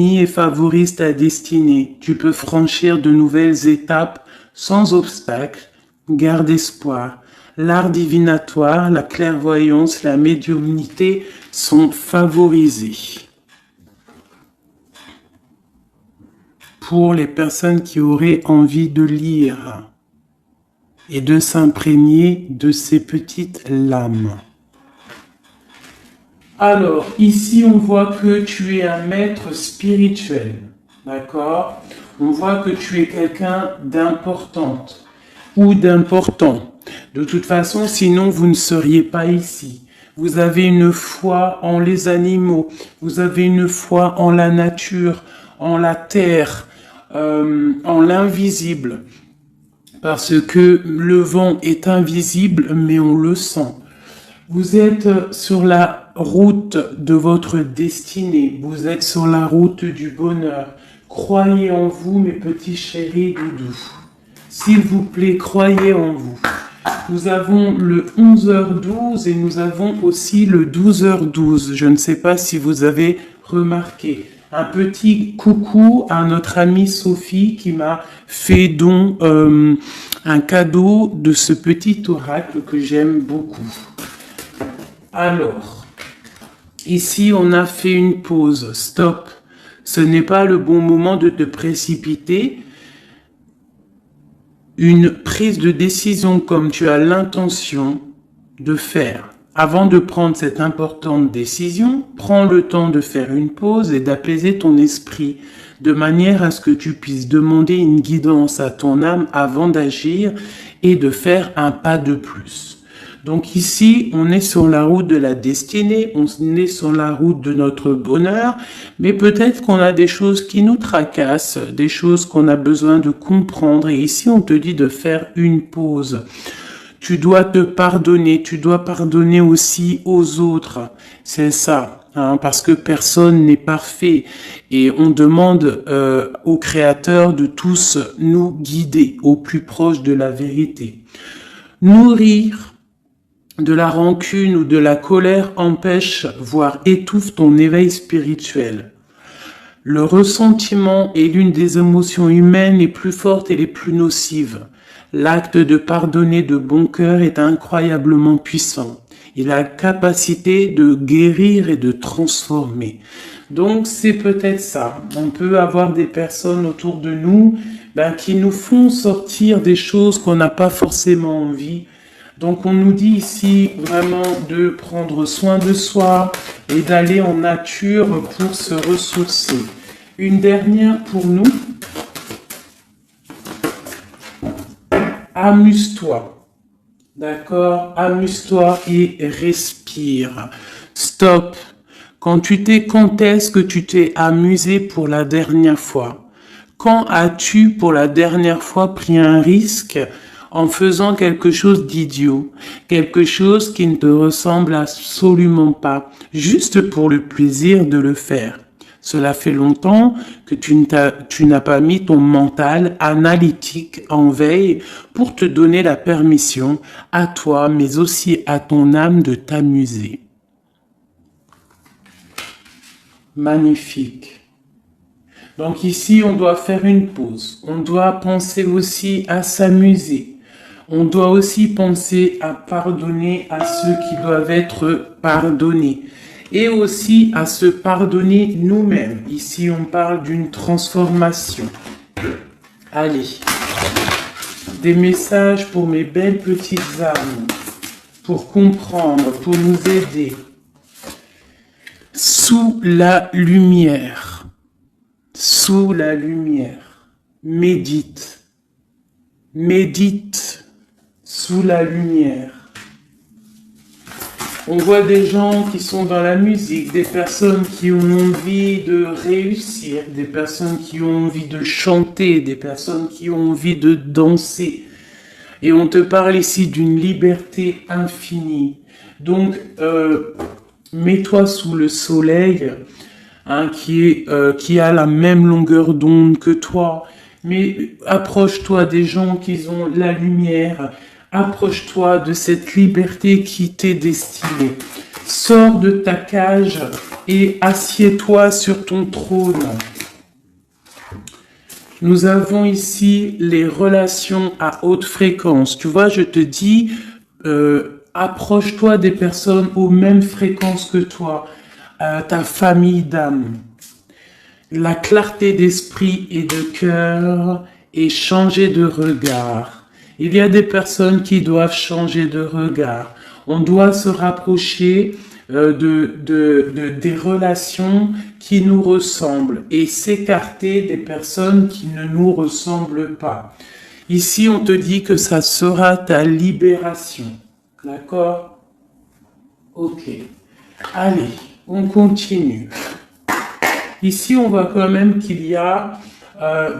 et favorise ta destinée. Tu peux franchir de nouvelles étapes sans obstacle. Garde espoir. L'art divinatoire, la clairvoyance, la médiumnité sont favorisés. Pour les personnes qui auraient envie de lire et de s'imprégner de ces petites lames. Alors, ici, on voit que tu es un maître spirituel, d'accord? On voit que tu es quelqu'un d'importante ou d'important. De toute façon, sinon, vous ne seriez pas ici. Vous avez une foi en les animaux, vous avez une foi en la nature, en la terre, en l'invisible. Parce que le vent est invisible, mais on le sent. Vous êtes sur la route de votre destinée. Vous êtes sur la route du bonheur. Croyez en vous, mes petits chéris doudous. S'il vous plaît, croyez en vous. Nous avons le 11h12 et nous avons aussi le 12h12. Je ne sais pas si vous avez remarqué. Un petit coucou à notre amie Sophie qui m'a fait don un cadeau de ce petit oracle que j'aime beaucoup. Alors, ici on a fait une pause, stop. Ce n'est pas le bon moment de te précipiter. Une prise de décision comme tu as l'intention de faire. Avant de prendre cette importante décision, prends le temps de faire une pause et d'apaiser ton esprit de manière à ce que tu puisses demander une guidance à ton âme avant d'agir et de faire un pas de plus. Donc ici, on est sur la route de la destinée, on est sur la route de notre bonheur, mais peut-être qu'on a des choses qui nous tracassent, des choses qu'on a besoin de comprendre. Et ici, on te dit de faire une pause. Tu dois te pardonner, tu dois pardonner aussi aux autres. C'est ça, hein, parce que personne n'est parfait. Et on demande au Créateur de tous nous guider au plus proche de la vérité. Nourrir de la rancune ou de la colère empêche, voire étouffe ton éveil spirituel. Le ressentiment est l'une des émotions humaines les plus fortes et les plus nocives. L'acte de pardonner de bon cœur est incroyablement puissant. Il a la capacité de guérir et de transformer. Donc c'est peut-être ça. On peut avoir des personnes autour de nous qui nous font sortir des choses qu'on n'a pas forcément envie. Donc on nous dit ici vraiment de prendre soin de soi et d'aller en nature pour se ressourcer. Une dernière pour nous. Amuse-toi. D'accord? Amuse-toi et respire. Stop. Quand est-ce que tu t'es amusé pour la dernière fois? Quand as-tu pour la dernière fois pris un risque en faisant quelque chose d'idiot, quelque chose qui ne te ressemble absolument pas, juste pour le plaisir de le faire? Cela fait longtemps que tu n'as pas mis ton mental analytique en veille pour te donner la permission à toi, mais aussi à ton âme de t'amuser. Magnifique. Donc ici, on doit faire une pause. On doit penser aussi à s'amuser. On doit aussi penser à pardonner à ceux qui doivent être pardonnés. Et aussi à se pardonner nous-mêmes. Ici, on parle d'une transformation. Allez. Des messages pour mes belles petites âmes. Pour comprendre, pour nous aider. Sous la lumière. Sous la lumière. Médite. Médite. Sous la lumière. On voit des gens qui sont dans la musique, des personnes qui ont envie de réussir, des personnes qui ont envie de chanter, des personnes qui ont envie de danser. Et on te parle ici d'une liberté infinie. Donc, mets-toi sous le soleil, qui a la même longueur d'onde que toi. Mais approche-toi des gens qui ont la lumière. Approche-toi de cette liberté qui t'est destinée. Sors de ta cage et assieds-toi sur ton trône. Nous avons ici les relations à haute fréquence. Tu vois, je te dis, approche-toi des personnes aux mêmes fréquences que toi, ta famille d'âme. La clarté d'esprit et de cœur et changer de regard. Il y a des personnes qui doivent changer de regard. On doit se rapprocher des relations qui nous ressemblent et s'écarter des personnes qui ne nous ressemblent pas. Ici, on te dit que ça sera ta libération. D'accord? Ok. Allez, on continue. Ici, on voit quand même qu'il y a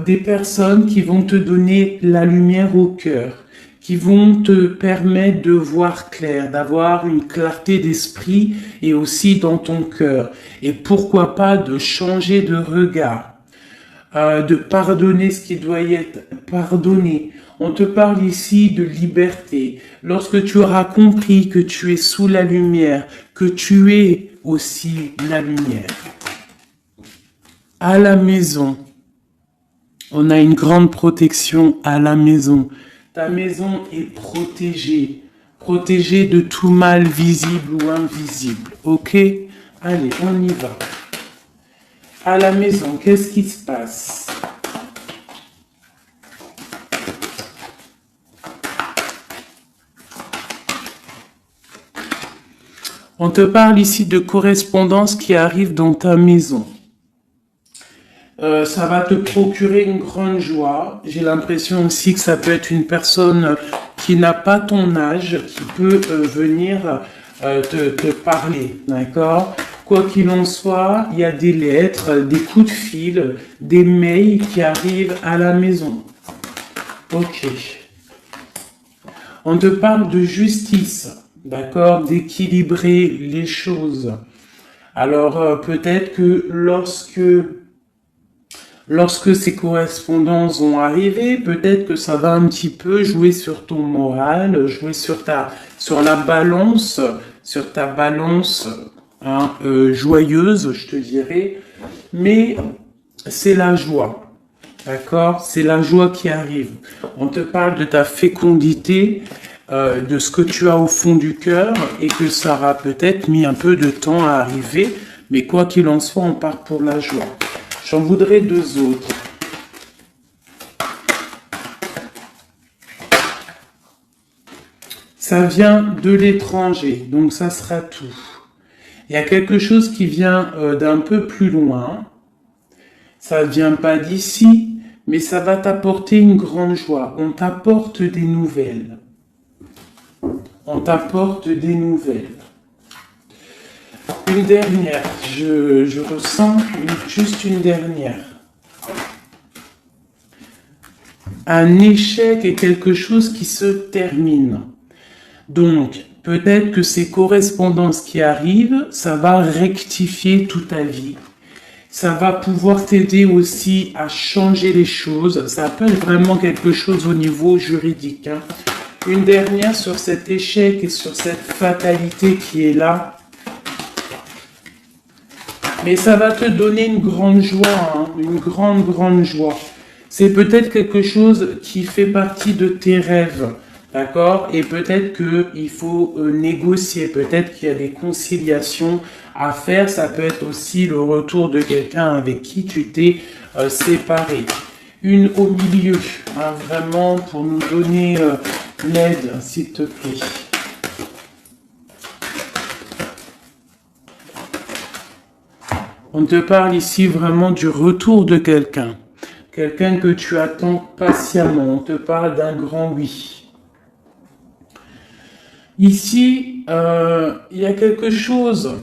des personnes qui vont te donner la lumière au cœur, qui vont te permettre de voir clair, d'avoir une clarté d'esprit et aussi dans ton cœur. Et pourquoi pas de changer de regard, de pardonner ce qui doit être pardonné. On te parle ici de liberté. Lorsque tu auras compris que tu es sous la lumière, que tu es aussi la lumière. À la maison, on a une grande protection à la maison. Ta maison est protégée, protégée de tout mal visible ou invisible. Ok? Allez, on y va. À la maison, qu'est-ce qui se passe? On te parle ici de correspondance qui arrive dans ta maison. Ça va te procurer une grande joie. J'ai l'impression aussi que ça peut être une personne qui n'a pas ton âge, qui peut venir te parler, d'accord? Quoi qu'il en soit, il y a des lettres, des coups de fil, des mails qui arrivent à la maison. Ok. On te parle de justice, d'accord? D'équilibrer les choses. Alors peut-être que lorsque ces correspondances vont arriver, peut-être que ça va un petit peu jouer sur ton moral, jouer sur ta balance joyeuse, je te dirais. Mais c'est la joie, d'accord? C'est la joie qui arrive. On te parle de ta fécondité, de ce que tu as au fond du cœur et que ça aura peut-être mis un peu de temps à arriver. Mais quoi qu'il en soit, on part pour la joie. J'en voudrais deux autres. Ça vient de l'étranger, donc ça sera tout. Il y a quelque chose qui vient d'un peu plus loin. Ça ne vient pas d'ici, mais ça va t'apporter une grande joie. On t'apporte des nouvelles. On t'apporte des nouvelles. Une dernière, je ressens juste une dernière. Un échec est quelque chose qui se termine. Donc, peut-être que ces correspondances qui arrivent, ça va rectifier toute ta vie. Ça va pouvoir t'aider aussi à changer les choses. Ça peut être vraiment quelque chose au niveau juridique. Hein. Une dernière sur cet échec et sur cette fatalité qui est là. Mais ça va te donner une grande joie, hein, une grande joie. C'est peut-être quelque chose qui fait partie de tes rêves, d'accord? Et peut-être qu'il faut négocier, peut-être qu'il y a des conciliations à faire. Ça peut être aussi le retour de quelqu'un avec qui tu t'es séparé. Une au milieu, hein, vraiment pour nous donner l'aide, s'il te plaît. On te parle ici vraiment du retour de quelqu'un. Quelqu'un que tu attends patiemment. On te parle d'un grand oui. Ici, il y a quelque chose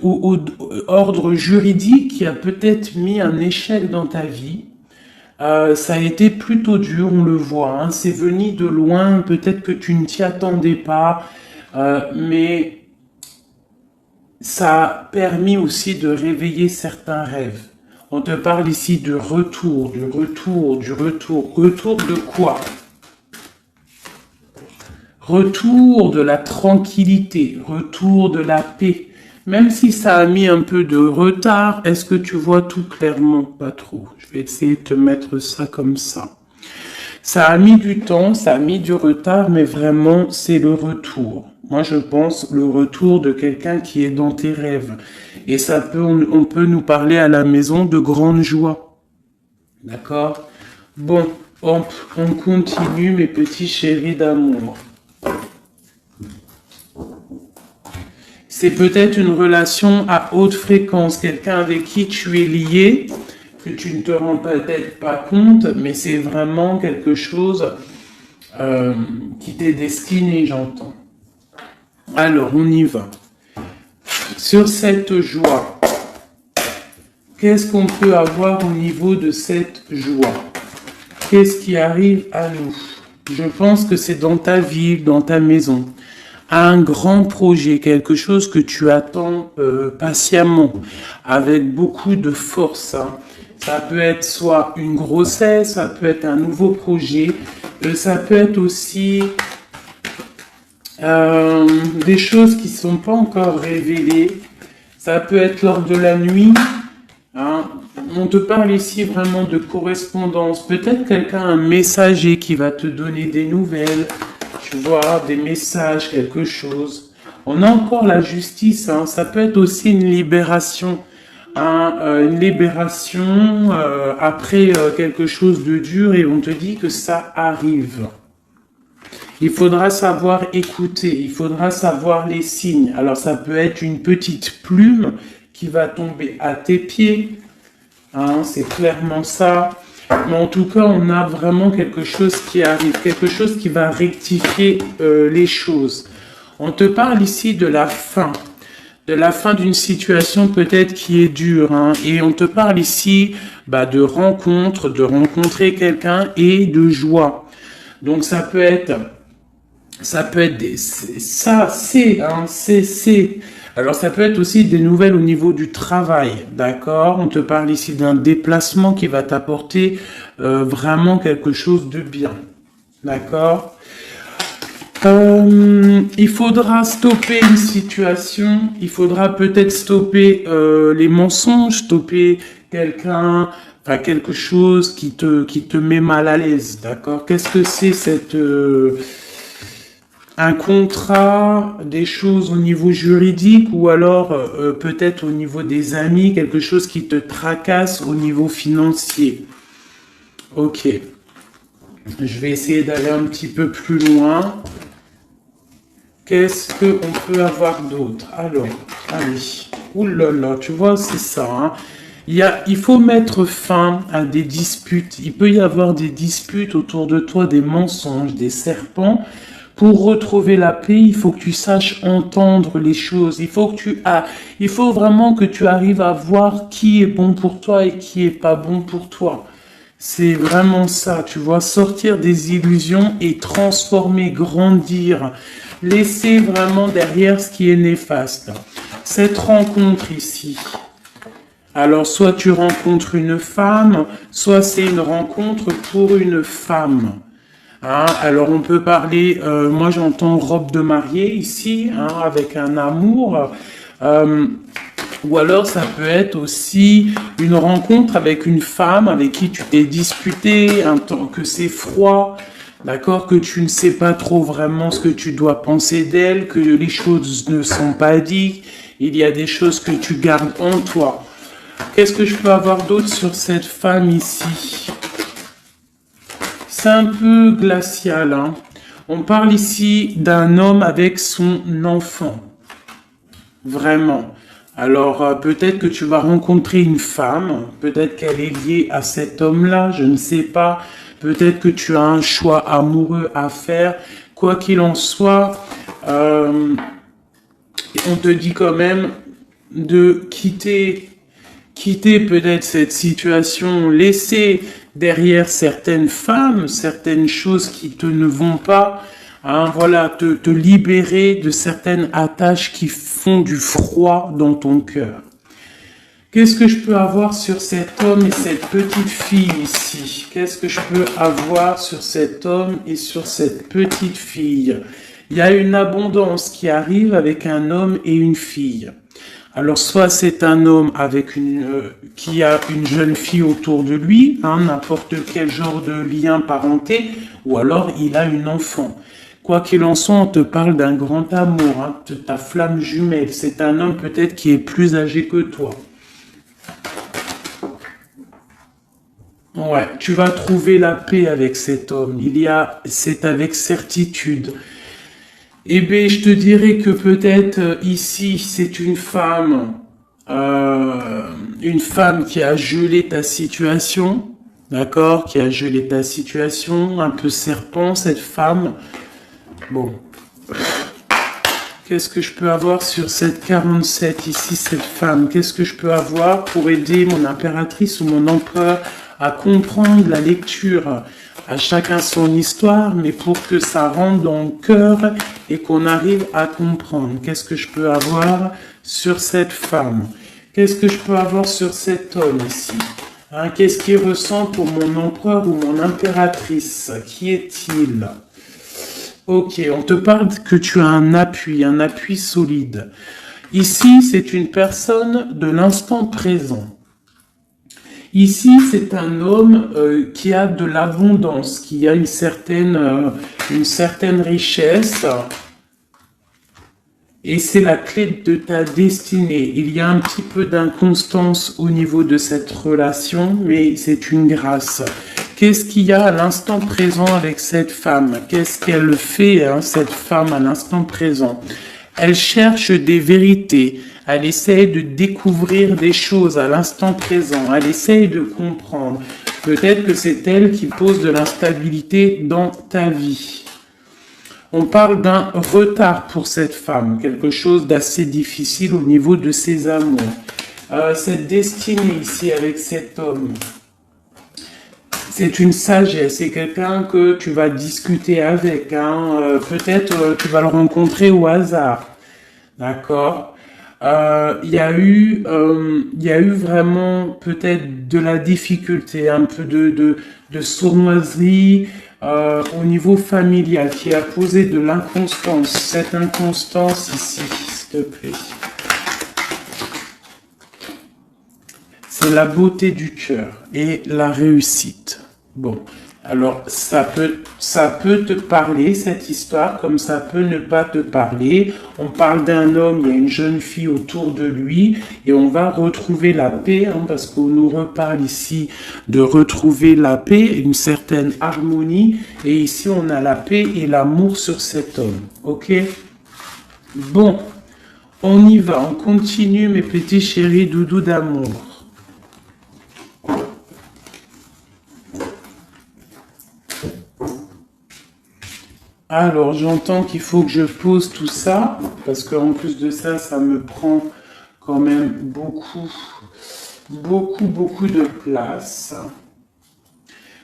au ordre juridique qui a peut-être mis un échec dans ta vie. Ça a été plutôt dur, on le voit. Hein. C'est venu de loin. Peut-être que tu ne t'y attendais pas. Mais ça a permis aussi de réveiller certains rêves. On te parle ici de retour, du retour. Retour de quoi? Retour de la tranquillité, retour de la paix, Même si ça a mis un peu de retard, est-ce que tu vois tout clairement? Pas trop. Je vais essayer de te mettre ça comme ça. Ça a mis du temps, ça a mis du retard, mais vraiment, c'est le retour. Moi, je pense le retour de quelqu'un qui est dans tes rêves. Et ça peut, on peut nous parler à la maison de grande joie. D'accord? Bon, on continue, mes petits chéris d'amour. C'est peut-être une relation à haute fréquence, quelqu'un avec qui tu es lié, que tu ne te rends peut-être pas compte, mais c'est vraiment quelque chose qui t'est destiné, j'entends. Alors, on y va. Sur cette joie, qu'est-ce qu'on peut avoir au niveau de cette joie? Qu'est-ce qui arrive à nous? Je pense que c'est dans ta ville, dans ta maison. Un grand projet, quelque chose que tu attends patiemment, avec beaucoup de force. Hein. Ça peut être soit une grossesse, ça peut être un nouveau projet, ça peut être aussi des choses qui ne sont pas encore révélées. Ça peut être lors de la nuit. Hein. On te parle ici vraiment de correspondance. Peut-être quelqu'un, un messager qui va te donner des nouvelles. Tu vois, des messages, quelque chose. On a encore la justice, hein. Ça peut être aussi une libération. Hein, une libération après quelque chose de dur et on te dit que ça arrive. Il faudra savoir écouter, il faudra savoir les signes. Alors ça peut être une petite plume qui va tomber à tes pieds. Hein, c'est clairement ça. Mais en tout cas, on a vraiment quelque chose qui arrive, quelque chose qui va rectifier les choses. On te parle ici de la fin d'une situation peut-être qui est dure. Hein, et on te parle ici de rencontre, de rencontrer quelqu'un et de joie. Donc ça peut être Alors ça peut être aussi des nouvelles au niveau du travail, d'accord? On te parle ici d'un déplacement qui va t'apporter vraiment quelque chose de bien, d'accord? Il faudra stopper une situation, il faudra peut-être stopper les mensonges, stopper quelqu'un, enfin quelque chose qui te met mal à l'aise, d'accord? Qu'est-ce que c'est un contrat, des choses au niveau juridique ou alors peut-être au niveau des amis, quelque chose qui te tracasse au niveau financier. Ok. Je vais essayer d'aller un petit peu plus loin. Qu'est-ce qu'on peut avoir d'autre? Alors, allez. Ouh là là, tu vois, c'est ça. Hein. Il faut mettre fin à des disputes. Il peut y avoir des disputes autour de toi, des mensonges, des serpents. Pour retrouver la paix, il faut que tu saches entendre les choses. Il faut vraiment que tu arrives à voir qui est bon pour toi et qui est pas bon pour toi. C'est vraiment ça, tu vois, sortir des illusions et transformer, grandir, laisser vraiment derrière ce qui est néfaste. Cette rencontre ici, alors soit tu rencontres une femme, soit c'est une rencontre pour une femme. Hein, alors on peut parler, moi j'entends robe de mariée ici, hein, avec un amour. Ou alors ça peut être aussi une rencontre avec une femme avec qui tu t'es disputé, un temps que c'est froid, d'accord, que tu ne sais pas trop vraiment ce que tu dois penser d'elle, que les choses ne sont pas dites, il y a des choses que tu gardes en toi. Qu'est-ce que je peux avoir d'autre sur cette femme ici? C'est un peu glacial, hein. On parle ici d'un homme avec son enfant. Vraiment. Alors, peut-être que tu vas rencontrer une femme, peut-être qu'elle est liée à cet homme-là, je ne sais pas. Peut-être que tu as un choix amoureux à faire. Quoi qu'il en soit, on te dit quand même de quitter peut-être cette situation, laisser derrière certaines femmes, certaines choses qui ne vont pas, hein, voilà, te libérer de certaines attaches qui font du froid dans ton cœur. Qu'est-ce que je peux avoir sur cet homme et cette petite fille ici? Qu'est-ce que je peux avoir sur cet homme et sur cette petite fille? Il y a une abondance qui arrive avec un homme et une fille. Alors, soit c'est un homme avec qui a une jeune fille autour de lui, hein, n'importe quel genre de lien parenté, ou alors il a une enfant. Quoi qu'il en soit, on te parle d'un grand amour, hein, de ta flamme jumelle. C'est un homme peut-être qui est plus âgé que toi. Ouais, tu vas trouver la paix avec cet homme. C'est avec certitude. Eh bien, je te dirais que peut-être ici, c'est une femme qui a gelé ta situation, d'accord, qui a gelé ta situation, un peu serpent, cette femme. Bon, qu'est-ce que je peux avoir sur cette 47 ici, cette femme? Qu'est-ce que je peux avoir pour aider mon impératrice ou mon empereur à comprendre la lecture? À chacun son histoire, mais pour que ça rentre dans le cœur et qu'on arrive à comprendre. Qu'est-ce que je peux avoir sur cette femme? Qu'est-ce que je peux avoir sur cet homme ici? Hein, qu'est-ce qu'il ressent pour mon empereur ou mon impératrice? Qui est-il? Ok, on te parle que tu as un appui solide. Ici, c'est une personne de l'instant présent. Ici, c'est un homme qui a de l'abondance, qui a une certaine richesse. Et c'est la clé de ta destinée. Il y a un petit peu d'inconstance au niveau de cette relation, mais c'est une grâce. Qu'est-ce qu'il y a à l'instant présent avec cette femme? Qu'est-ce qu'elle fait, hein, cette femme, à l'instant présent? Elle cherche des vérités. Elle essaye de découvrir des choses à l'instant présent. Elle essaye de comprendre. Peut-être que c'est elle qui pose de l'instabilité dans ta vie. On parle d'un retard pour cette femme, quelque chose d'assez difficile au niveau de ses amours. Cette destinée ici avec cet homme, c'est une sagesse, c'est quelqu'un que tu vas discuter avec. Hein. Peut-être tu vas le rencontrer au hasard. D'accord? Il y a eu vraiment peut-être de la difficulté, un peu de sournoiserie au niveau familial qui a posé de l'inconstance. Cette inconstance ici, s'il te plaît. C'est la beauté du cœur et la réussite. Bon. Alors, ça peut te parler, cette histoire, comme ça peut ne pas te parler. On parle d'un homme, il y a une jeune fille autour de lui, et on va retrouver la paix, hein, parce qu'on nous reparle ici de retrouver la paix, une certaine harmonie, et ici on a la paix et l'amour sur cet homme. Ok? Bon, on y va, on continue, mes petits chéris doudous d'amour. Alors, j'entends qu'il faut que je pose tout ça, parce qu'en plus de ça, ça me prend quand même beaucoup de place.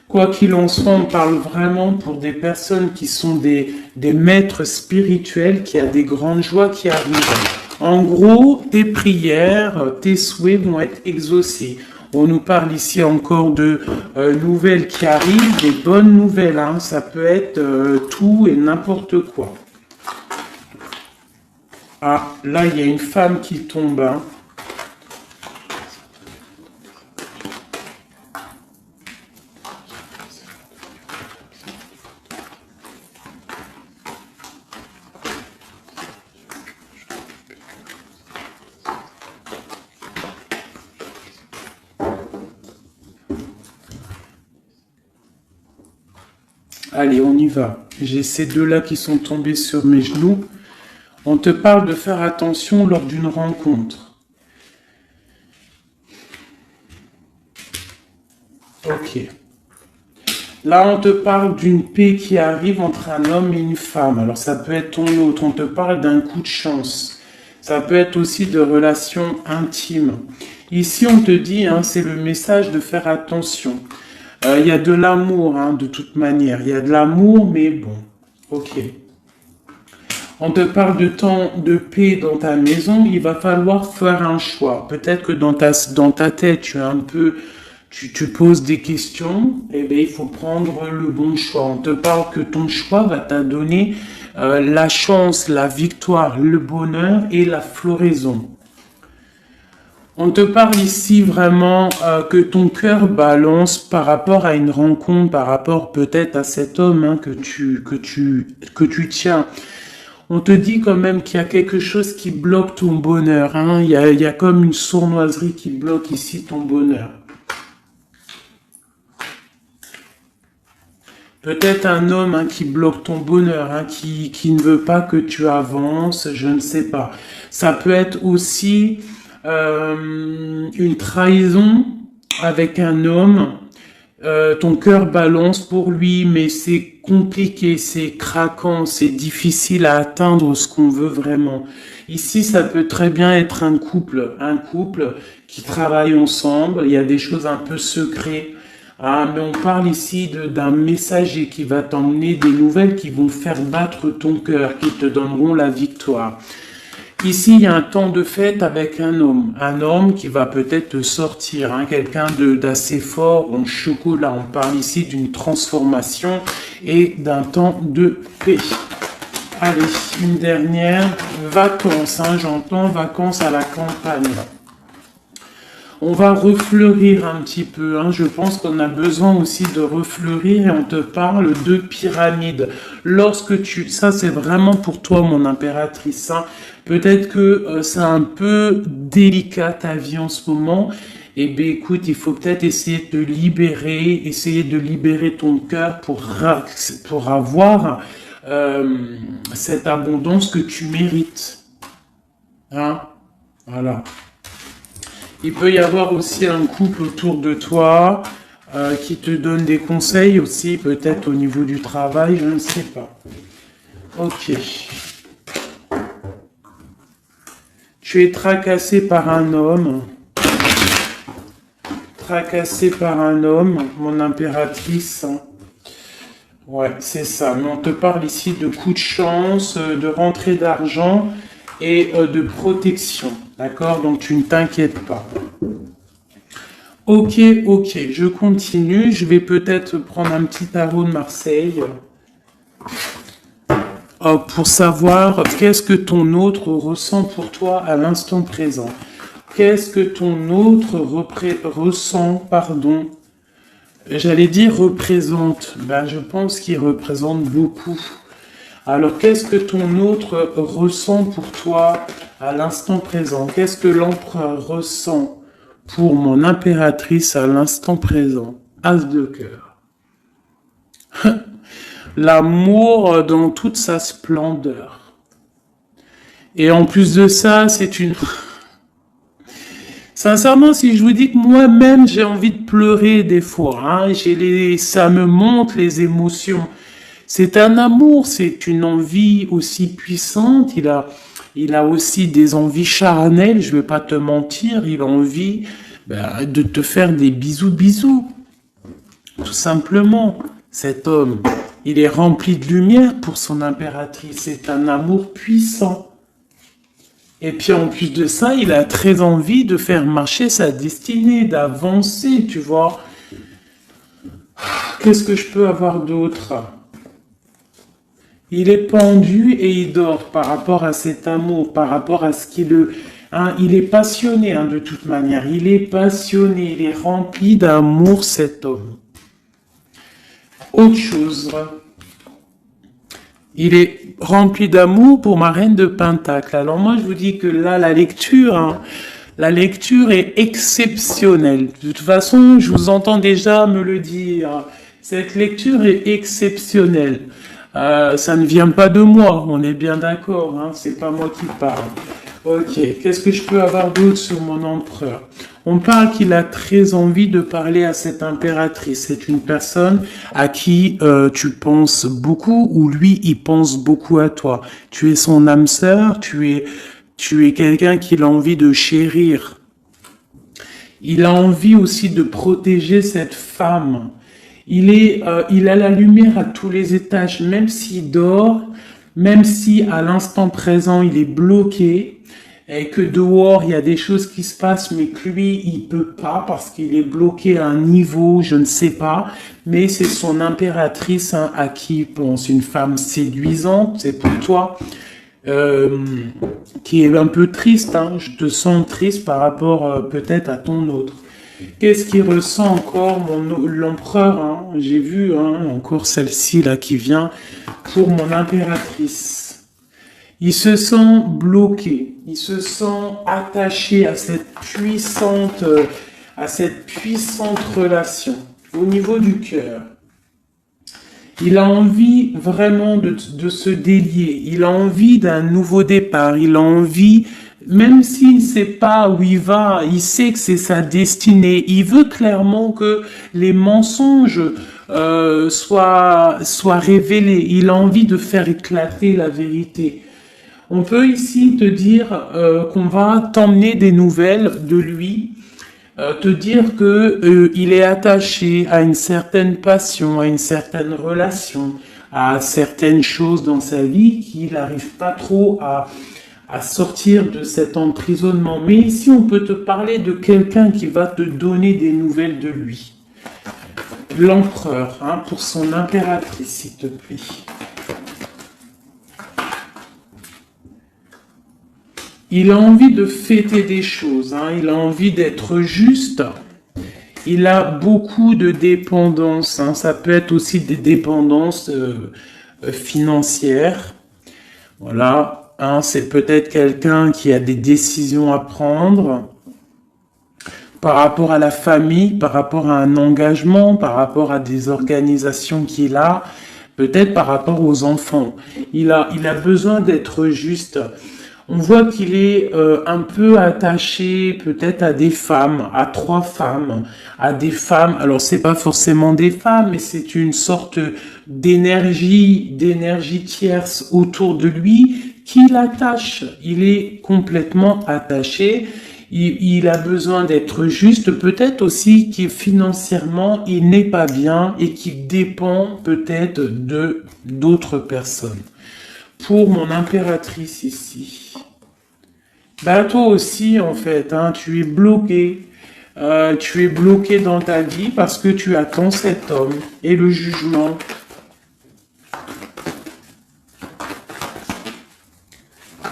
Quoi qu'il en soit, on parle vraiment pour des personnes qui sont des maîtres spirituels, qui a des grandes joies qui arrivent. En gros, tes prières, tes souhaits vont être exaucés. On nous parle ici encore de nouvelles qui arrivent, des bonnes nouvelles. Hein. Ça peut être tout et n'importe quoi. Ah, là, il y a une femme qui tombe. Hein. Allez, on y va. J'ai ces deux-là qui sont tombés sur mes genoux. On te parle de faire attention lors d'une rencontre. Ok. Là, on te parle d'une paix qui arrive entre un homme et une femme. Alors, ça peut être ton autre. On te parle d'un coup de chance. Ça peut être aussi de relations intimes. Ici, on te dit, hein, c'est le message de faire attention. Il y a de l'amour, hein, de toute manière. Il y a de l'amour, mais bon. Ok. On te parle de temps de paix dans ta maison. Il va falloir faire un choix. Peut-être que dans ta tête, tu poses des questions. Eh bien, il faut prendre le bon choix. On te parle que ton choix va te donner la chance, la victoire, le bonheur et la floraison. On te parle ici vraiment que ton cœur balance par rapport à une rencontre, par rapport peut-être à cet homme hein, que tu tiens. On te dit quand même qu'il y a quelque chose qui bloque ton bonheur. Hein. Il y a comme une sournoiserie qui bloque ici ton bonheur. Peut-être un homme hein, qui bloque ton bonheur, hein, qui ne veut pas que tu avances, je ne sais pas. Ça peut être aussi une trahison avec un homme. Ton cœur balance pour lui, mais c'est compliqué, c'est craquant, c'est difficile à atteindre ce qu'on veut vraiment. Ici, ça peut très bien être un couple qui travaille ensemble. Il y a des choses un peu secrètes. Ah, mais on parle ici d'un messager qui va t'emmener des nouvelles qui vont faire battre ton cœur, qui te donneront la victoire. Ici, il y a un temps de fête avec un homme qui va peut-être te sortir, hein, quelqu'un d'assez fort en chocolat. On parle ici d'une transformation et d'un temps de paix. Allez, une dernière, vacances, hein, j'entends vacances à la campagne. On va refleurir un petit peu, hein. Je pense qu'on a besoin aussi de refleurir et on te parle de pyramide. Ça c'est vraiment pour toi mon impératrice, hein. Peut-être que c'est un peu délicat ta vie en ce moment. Eh bien écoute, il faut peut-être essayer de te libérer, essayer de libérer ton cœur pour avoir cette abondance que tu mérites. Hein? Voilà. Il peut y avoir aussi un couple autour de toi qui te donne des conseils aussi, peut-être au niveau du travail, je ne sais pas. Ok. Tu es tracassé par un homme. Tracassé par un homme, mon impératrice. Ouais, c'est ça. Mais on te parle ici de coups de chance, de rentrée d'argent et de protection. D'accord? Donc tu ne t'inquiètes pas. Ok, je continue. Je vais peut-être prendre un petit tarot de Marseille pour savoir qu'est-ce que ton autre ressent pour toi à l'instant présent. Qu'est-ce que ton autre ressent, pardon. J'allais dire représente. Ben, je pense qu'il représente beaucoup. Alors, qu'est-ce que ton autre ressent pour toi à l'instant présent? Qu'est-ce que l'empereur ressent pour mon impératrice à l'instant présent? As de cœur. L'amour dans toute sa splendeur. Et en plus de ça, c'est une... Sincèrement, si je vous dis que moi-même, j'ai envie de pleurer des fois, hein, ça me monte les émotions. C'est un amour, c'est une envie aussi puissante. Il a aussi des envies charnelles, je vais pas te mentir. Il a envie de te faire des bisous. Tout simplement, cet homme, il est rempli de lumière pour son impératrice. C'est un amour puissant. Et puis en plus de ça, il a très envie de faire marcher sa destinée, d'avancer, tu vois. Qu'est-ce que je peux avoir d'autre? Il est pendu et il dort par rapport à cet amour, par rapport à ce il est passionné de toute manière. Il est passionné, il est rempli d'amour cet homme. Autre chose. Il est rempli d'amour pour ma reine de Pentacle. Alors moi, je vous dis que là, la lecture est exceptionnelle. De toute façon, je vous entends déjà me le dire. Cette lecture est exceptionnelle. Ça ne vient pas de moi, on est bien d'accord, hein, c'est pas moi qui parle. Ok, qu'est-ce que je peux avoir d'autre sur mon empereur? On parle qu'il a très envie de parler à cette impératrice. C'est une personne à qui tu penses beaucoup ou lui, il pense beaucoup à toi. Tu es son âme sœur, tu es quelqu'un qu'il a envie de chérir. Il a envie aussi de protéger cette femme. Il a la lumière à tous les étages, même s'il dort, même si à l'instant présent il est bloqué, et que dehors il y a des choses qui se passent, mais que lui il peut pas parce qu'il est bloqué à un niveau, je ne sais pas, mais c'est son impératrice à qui il pense, une femme séduisante, c'est pour toi, qui est un peu triste, hein. Je te sens triste par rapport peut-être à ton autre. Qu'est-ce qu'il ressent encore l'empereur, hein? J'ai vu encore celle-ci là qui vient pour mon impératrice. Il se sent bloqué, il se sent attaché à cette puissante relation au niveau du cœur. Il a envie vraiment de se délier, il a envie d'un nouveau départ, il a envie, même s'il ne sait pas où il va, il sait que c'est sa destinée, il veut clairement que les mensonges soient révélés, il a envie de faire éclater la vérité. On peut ici te dire qu'on va t'emmener des nouvelles de lui, te dire que il est attaché à une certaine passion, à une certaine relation, à certaines choses dans sa vie qu'il n'arrive pas trop à sortir de cet emprisonnement. Mais ici, on peut te parler de quelqu'un qui va te donner des nouvelles de lui. L'empereur, pour son impératrice, s'il te plaît. Il a envie de fêter des choses, il a envie d'être juste. Il a beaucoup de dépendances, ça peut être aussi des dépendances financières. Voilà, c'est peut-être quelqu'un qui a des décisions à prendre par rapport à la famille, par rapport à un engagement, par rapport à des organisations qu'il a, peut-être par rapport aux enfants. Il a besoin d'être juste. On voit qu'il est un peu attaché peut-être à des femmes, à 3 femmes, à des femmes. Alors c'est pas forcément des femmes, mais c'est une sorte d'énergie tierce autour de lui qui l'attache. Il est complètement attaché. Il a besoin d'être juste, peut-être aussi que financièrement il n'est pas bien et qu'il dépend peut-être de d'autres personnes. Pour mon impératrice ici. Bah toi aussi en fait, tu es bloqué. Tu es bloqué dans ta vie parce que tu attends cet homme et le jugement.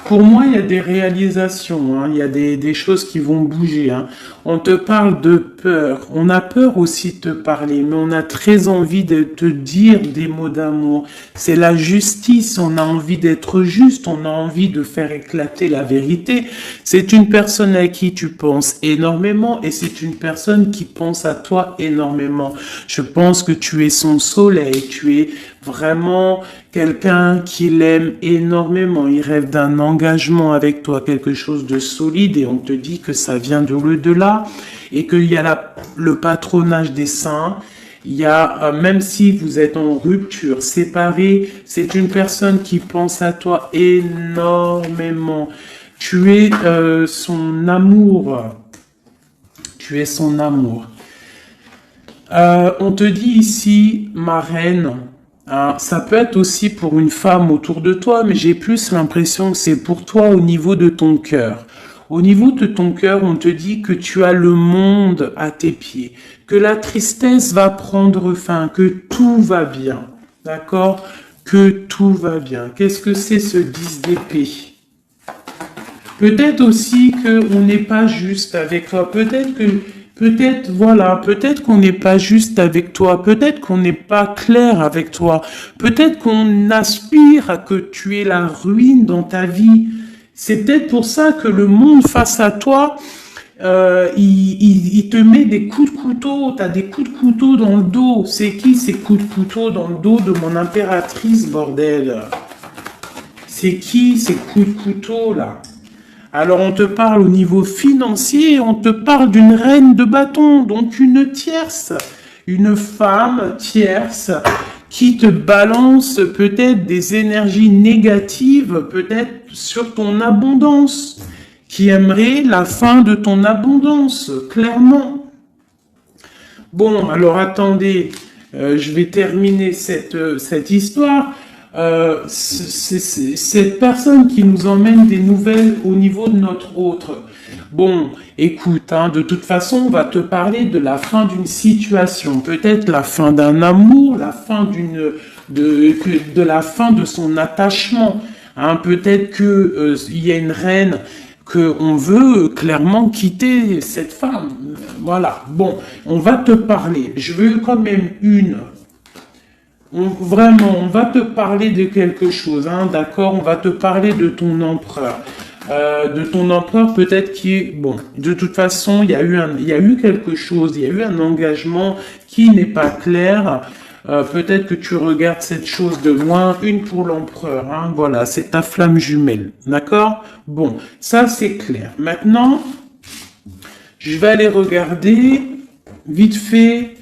Pour moi, il y a des réalisations, il y a des choses qui vont bouger. On te parle de peur. On a peur aussi de te parler, mais on a très envie de te dire des mots d'amour. C'est la justice, on a envie d'être juste, on a envie de faire éclater la vérité. C'est une personne à qui tu penses énormément et c'est une personne qui pense à toi énormément. Je pense que tu es son soleil, tu es vraiment quelqu'un qui l'aime énormément. Il rêve d'un engagement avec toi, quelque chose de solide et on te dit que ça vient de l'au-delà et qu'il y a le patronage des saints. Il y a, même si vous êtes en rupture, séparés, c'est une personne qui pense à toi énormément. Tu es son amour. Tu es son amour. On te dit ici, ma reine, ça peut être aussi pour une femme autour de toi, mais j'ai plus l'impression que c'est pour toi au niveau de ton cœur. Au niveau de ton cœur, on te dit que tu as le monde à tes pieds, que la tristesse va prendre fin, que tout va bien, d'accord? Que tout va bien. Qu'est-ce que c'est ce 10 d'épée? Peut-être aussi qu'on n'est pas juste avec toi, peut-être qu'on n'est pas juste avec toi, peut-être qu'on n'est pas clair avec toi, peut-être qu'on aspire à que tu aies la ruine dans ta vie. C'est peut-être pour ça que le monde face à toi, il te met des coups de couteau, t'as des coups de couteau dans le dos. C'est qui ces coups de couteau dans le dos de mon impératrice, bordel? C'est qui ces coups de couteau là? Alors on te parle au niveau financier, on te parle d'une reine de bâton, donc une tierce, une femme tierce qui te balance peut-être des énergies négatives, peut-être sur ton abondance, qui aimerait la fin de ton abondance, clairement. Bon, alors attendez, je vais terminer cette histoire. C'est cette personne qui nous emmène des nouvelles au niveau de notre autre. Bon, écoute, de toute façon, on va te parler de la fin d'une situation, peut-être la fin d'un amour, la fin de la fin de son attachement. Hein, peut-être que il y a une reine qu'on veut clairement quitter cette femme. Voilà. Bon, on va te parler. Je veux quand même vraiment, on va te parler de quelque chose, hein, d'accord? On va te parler de ton empereur. De ton empereur peut-être qui est... Bon, de toute façon, il y a eu quelque chose, il y a eu un engagement qui n'est pas clair. Peut-être que tu regardes cette chose de loin, une pour l'empereur, hein, voilà, c'est ta flamme jumelle, d'accord? Bon, ça c'est clair. Maintenant, je vais aller regarder, vite fait,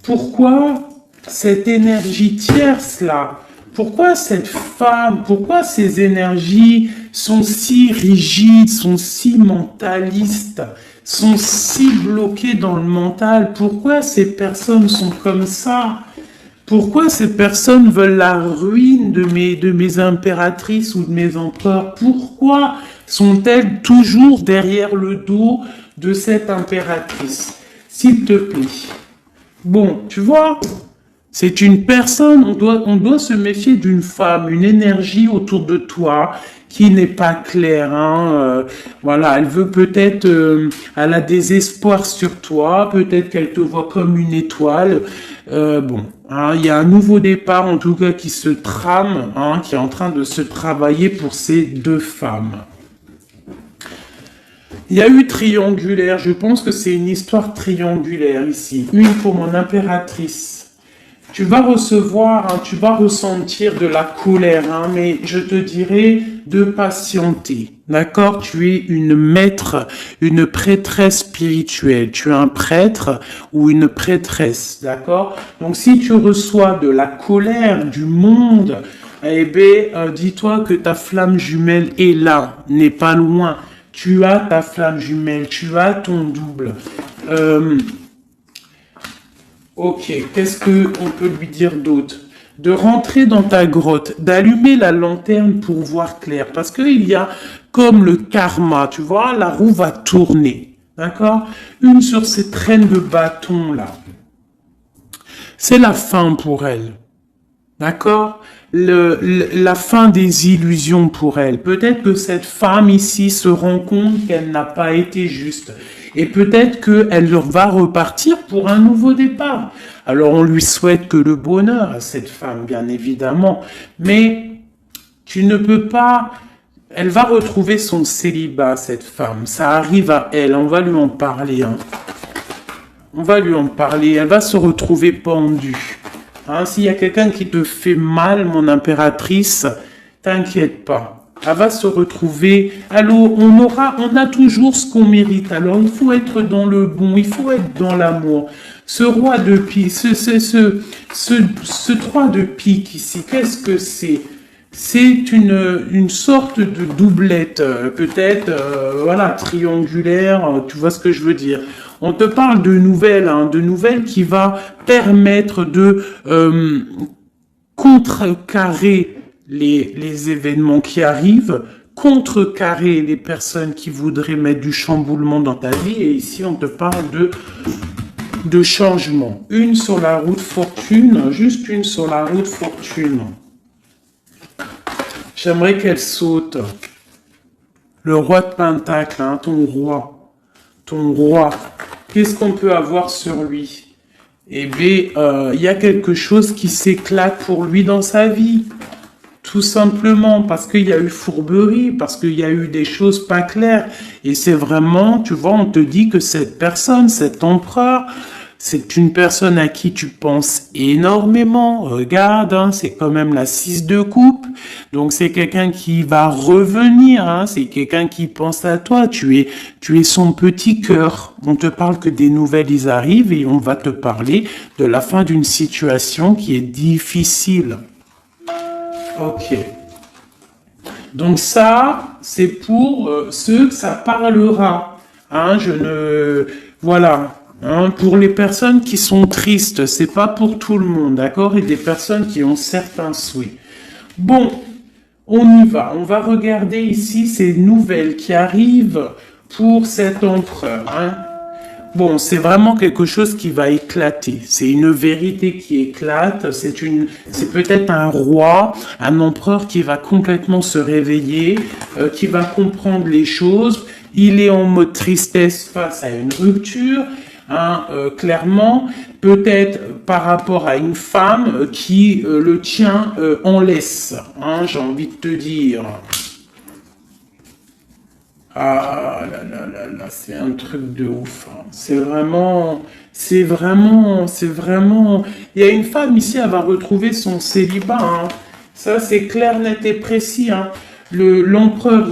pourquoi cette énergie tierce là, pourquoi cette femme, pourquoi ces énergies sont si rigides, sont si mentalistes, sont si bloquées dans le mental, pourquoi ces personnes sont comme ça? Pourquoi ces personnes veulent la ruine de mes impératrices ou de mes empereurs? Pourquoi sont-elles toujours derrière le dos de cette impératrice? S'il te plaît. Bon, tu vois, c'est une personne, on doit se méfier d'une femme, une énergie autour de toi qui n'est pas claire. Hein, voilà, elle veut peut-être, elle a des espoirs sur toi, peut-être qu'elle te voit comme une étoile. Bon, hein, il y a un nouveau départ en tout cas qui se trame, hein, qui est en train de se travailler pour ces deux femmes. Il y a eu triangulaire, je pense que c'est une histoire triangulaire ici. Une pour mon impératrice. Tu vas recevoir, hein, tu vas ressentir de la colère, hein, mais je te dirais de patienter. D'accord? Tu es une maître, une prêtresse spirituelle. Tu es un prêtre ou une prêtresse. D'accord? Donc si tu reçois de la colère du monde, eh bien, dis-toi que ta flamme jumelle est là, n'est pas loin. Tu as ta flamme jumelle, tu as ton double. Ok, qu'est-ce qu'on peut lui dire d'autre? De rentrer dans ta grotte, d'allumer la lanterne pour voir clair. Parce qu'il y a comme le karma, tu vois, la roue va tourner. D'accord? Une sur ces traînes de bâton là. C'est la fin pour elle. D'accord? La fin des illusions pour elle. Peut-être que cette femme ici se rend compte qu'elle n'a pas été juste. Et peut-être qu'elle va repartir pour un nouveau départ. Alors on lui souhaite que le bonheur à cette femme, bien évidemment. Mais tu ne peux pas... Elle va retrouver son célibat, cette femme. Ça arrive à elle. On va lui en parler. Hein. On va lui en parler. Elle va se retrouver pendue. Hein, s'il y a quelqu'un qui te fait mal, mon impératrice, t'inquiète pas. Elle va se retrouver. Alors, on a toujours ce qu'on mérite. Alors, il faut être dans le bon, il faut être dans l'amour. Ce roi de pique, ce 3 de pique ici, qu'est-ce que c'est? C'est une sorte de doublette, peut-être, voilà, triangulaire, tu vois ce que je veux dire. On te parle de nouvelles, hein, de nouvelles qui va permettre de contrecarrer les événements qui arrivent, contrecarrer les personnes qui voudraient mettre du chamboulement dans ta vie. Et ici, on te parle de changement. Une sur la route fortune, juste une sur la route fortune. J'aimerais qu'elle saute. Le roi de Pentacle, hein, ton roi. Ton roi. Qu'est-ce qu'on peut avoir sur lui? Eh bien, il y a quelque chose qui s'éclate pour lui dans sa vie. Tout simplement parce qu'il y a eu fourberie, parce qu'il y a eu des choses pas claires. Et c'est vraiment, tu vois, on te dit que cette personne, cet empereur, c'est une personne à qui tu penses énormément. Regarde, hein, c'est quand même la 6 de coupe. Donc c'est quelqu'un qui va revenir. Hein, c'est quelqu'un qui pense à toi. Tu es son petit cœur. On te parle que des nouvelles, ils arrivent et on va te parler de la fin d'une situation qui est difficile. Ok. Donc ça, c'est pour ceux que ça parlera. Hein, voilà. Hein, pour les personnes qui sont tristes, c'est pas pour tout le monde, d'accord? Et des personnes qui ont certains souhaits. Bon, on y va. On va regarder ici ces nouvelles qui arrivent pour cet empereur. Hein. Bon, c'est vraiment quelque chose qui va éclater. C'est une vérité qui éclate. C'est peut-être un roi, un empereur qui va complètement se réveiller, qui va comprendre les choses. Il est en mode tristesse face à une rupture, hein, clairement. Peut-être par rapport à une femme qui le tient en laisse, hein, j'ai envie de te dire. Ah là là là là, c'est un truc de ouf, hein. C'est vraiment. Il y a une femme ici, elle va retrouver son célibat, hein. Ça, c'est clair, net et précis, hein. L'empereur,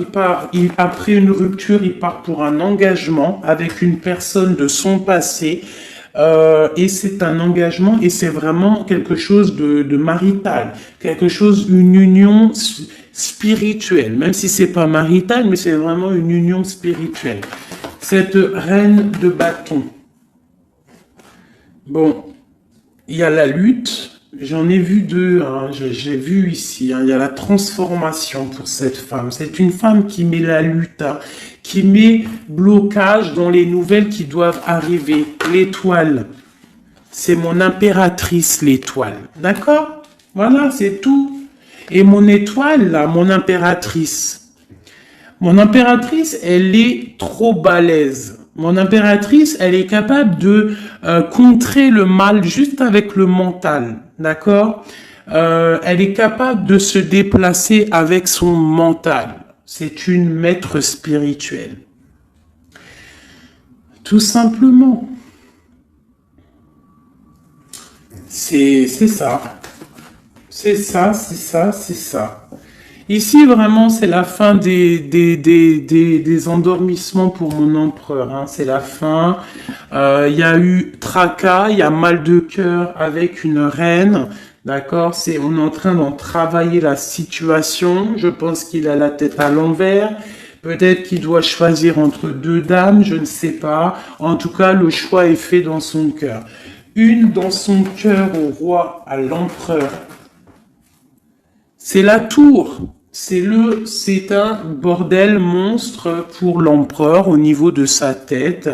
après une rupture, il part pour un engagement avec une personne de son passé. Et c'est un engagement et c'est vraiment quelque chose de marital, une union spirituelle, même si c'est pas marital, mais c'est vraiment une union spirituelle. Cette reine de bâton. Bon, il y a la lutte. J'en ai vu deux, hein, j'ai vu ici, hein, il y a la transformation pour cette femme. C'est une femme qui met la lutte, hein, qui met blocage dans les nouvelles qui doivent arriver. L'étoile, c'est mon impératrice, l'étoile. D'accord? Voilà, c'est tout. Et mon étoile, là, mon impératrice, elle est trop balèze. Mon impératrice, elle est capable de contrer le mal juste avec le mental, d'accord? Elle est capable de se déplacer avec son mental. C'est une maître spirituelle. Tout simplement. C'est ça. C'est ça, c'est ça, c'est ça. Ici, vraiment, c'est la fin des endormissements pour mon empereur, hein. C'est la fin. Il y a eu tracas, il y a mal de cœur avec une reine. D'accord? On est en train d'en travailler la situation. Je pense qu'il a la tête à l'envers. Peut-être qu'il doit choisir entre deux dames, je ne sais pas. En tout cas, le choix est fait dans son cœur. Une dans son cœur au roi, à l'empereur. C'est la tour. C'est un bordel monstre pour l'empereur au niveau de sa tête,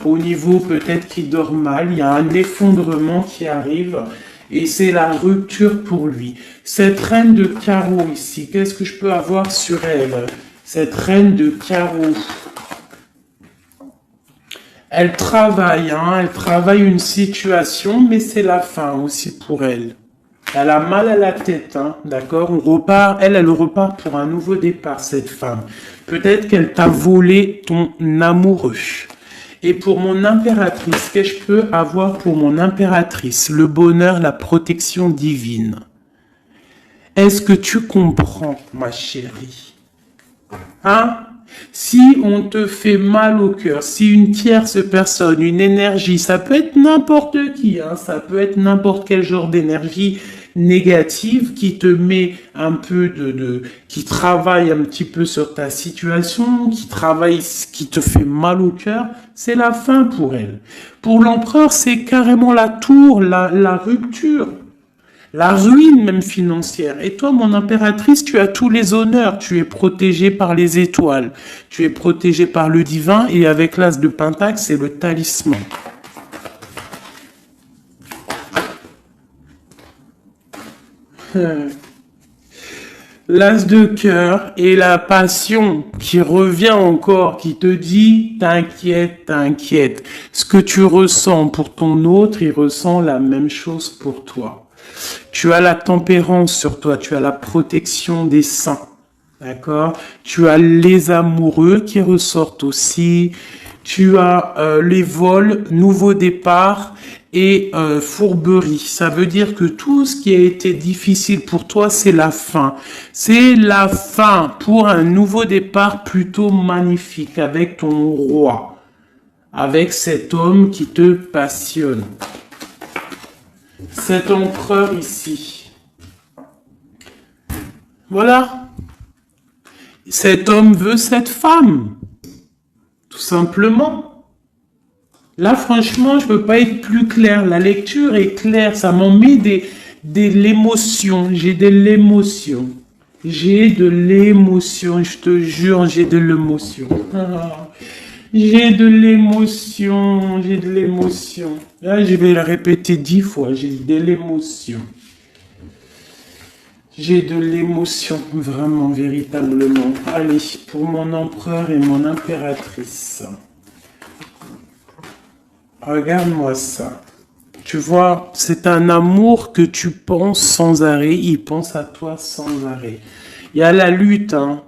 au niveau peut-être qu'il dort mal, il y a un effondrement qui arrive et c'est la rupture pour lui. Cette reine de carreau ici, qu'est-ce que je peux avoir sur elle? Cette reine de carreau. Elle travaille, hein, elle travaille une situation, mais c'est la fin aussi pour elle. Elle a mal à la tête, hein, d'accord? Elle repart pour un nouveau départ, cette femme. Peut-être qu'elle t'a volé ton amoureux. Et pour mon impératrice, qu'est-ce que je peux avoir pour mon impératrice? Le bonheur, la protection divine. Est-ce que tu comprends, ma chérie? Hein? Si on te fait mal au cœur, si une tierce personne, une énergie, ça peut être n'importe qui, hein, ça peut être n'importe quel genre d'énergie négative qui te met un peu qui travaille un petit peu sur ta situation, qui te fait mal au cœur, c'est la fin pour elle. Pour l'empereur, c'est carrément la tour, la rupture. La ruine même financière. Et toi, mon impératrice, tu as tous les honneurs. Tu es protégée par les étoiles. Tu es protégée par le divin. Et avec l'as de Pentacle, c'est le talisman. L'as de cœur et la passion qui revient encore, qui te dit, t'inquiète, t'inquiète. Ce que tu ressens pour ton autre, il ressent la même chose pour toi. Tu as la tempérance sur toi, tu as la protection des saints, d'accord? Tu as les amoureux qui ressortent aussi, tu as les vols, nouveau départ et fourberie. Ça veut dire que tout ce qui a été difficile pour toi, c'est la fin. C'est la fin pour un nouveau départ plutôt magnifique avec ton roi, avec cet homme qui te passionne. Cet empereur ici. Voilà. Cet homme veut cette femme. Tout simplement. Là, franchement, je peux pas être plus clair. La lecture est claire. Ça m'en met de l'émotion. J'ai de l'émotion. J'ai de l'émotion. Je te jure, j'ai de l'émotion. J'ai de l'émotion, j'ai de l'émotion. Là, je vais le répéter 10 fois, j'ai de l'émotion. J'ai de l'émotion, vraiment, véritablement. Allez, pour mon empereur et mon impératrice. Regarde-moi ça. Tu vois, c'est un amour que tu penses sans arrêt, il pense à toi sans arrêt. Il y a la lutte, hein.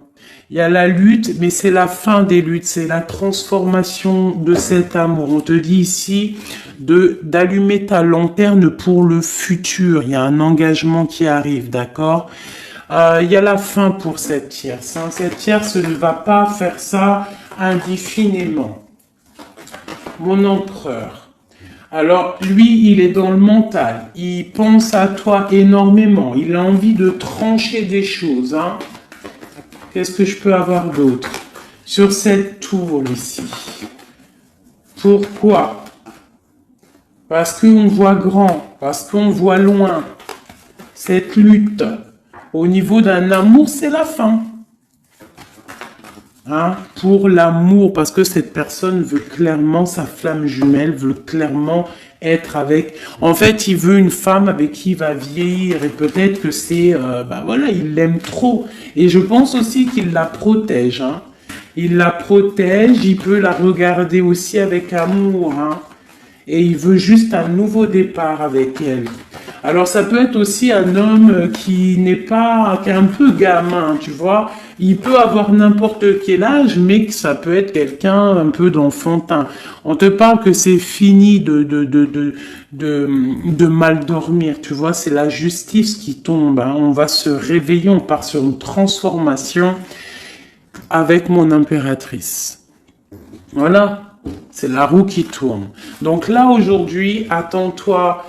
Il y a la lutte, mais c'est la fin des luttes, c'est la transformation de cet amour. On te dit ici d'allumer ta lanterne pour le futur. Il y a un engagement qui arrive, d'accord? Il y a la fin pour cette tierce. Hein. Cette tierce ne va pas faire ça indéfiniment. Mon empereur. Alors, lui, il est dans le mental. Il pense à toi énormément. Il a envie de trancher des choses, hein. Qu'est-ce que je peux avoir d'autre? Sur cette tour ici. Pourquoi? Parce qu'on voit grand, parce qu'on voit loin. Cette lutte, au niveau d'un amour, c'est la fin. Hein? Pour l'amour, parce que cette personne veut clairement, sa flamme jumelle veut clairement être avec... En fait, il veut une femme avec qui il va vieillir et peut-être que c'est... voilà, il l'aime trop. Et je pense aussi qu'il la protège. Hein. Il la protège, il peut la regarder aussi avec amour. Hein. Et il veut juste un nouveau départ avec elle. Alors ça peut être aussi un homme qui n'est pas... qui est un peu gamin, tu vois. Il peut avoir n'importe quel âge, mais que ça peut être quelqu'un un peu d'enfantin. On te parle que c'est fini de mal dormir, tu vois, c'est la justice qui tombe. Hein. On va se réveiller, on part sur une transformation avec mon impératrice. Voilà, c'est la roue qui tourne. Donc là, aujourd'hui, attends-toi,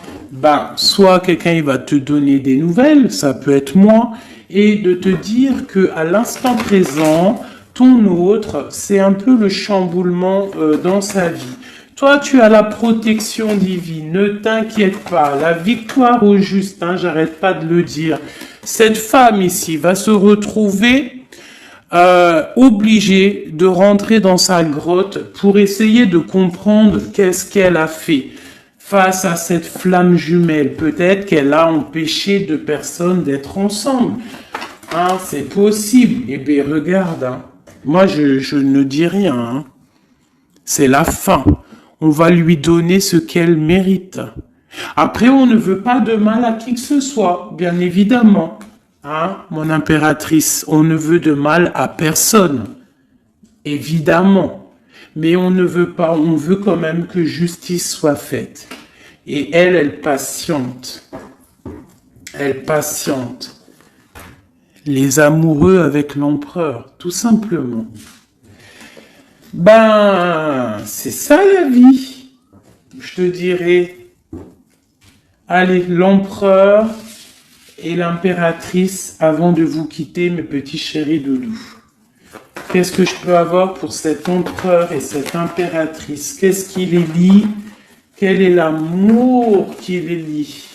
soit quelqu'un il va te donner des nouvelles, ça peut être moi, et de te dire que à l'instant présent, ton autre, c'est un peu le chamboulement dans sa vie. Toi, tu as la protection divine, ne t'inquiète pas, la victoire au juste, hein, j'arrête pas de le dire. Cette femme ici va se retrouver obligée de rentrer dans sa grotte pour essayer de comprendre qu'est-ce qu'elle a fait. Face à cette flamme jumelle, peut-être qu'elle a empêché deux personnes d'être ensemble. Hein, c'est possible. Eh bien, regarde, hein. Moi, je ne dis rien. Hein. C'est la fin. On va lui donner ce qu'elle mérite. Après, on ne veut pas de mal à qui que ce soit, bien évidemment. Hein, mon impératrice, on ne veut de mal à personne. Évidemment. Mais on ne veut pas, on veut quand même que justice soit faite. Et elle patiente. Elle patiente. Les amoureux avec l'empereur, tout simplement. C'est ça la vie. Je te dirais, allez, l'empereur et l'impératrice avant de vous quitter, mes petits chéris doudous. Qu'est-ce que je peux avoir pour cet empereur et cette impératrice? Qu'est-ce qui les lie? Quel est l'amour qui les lie?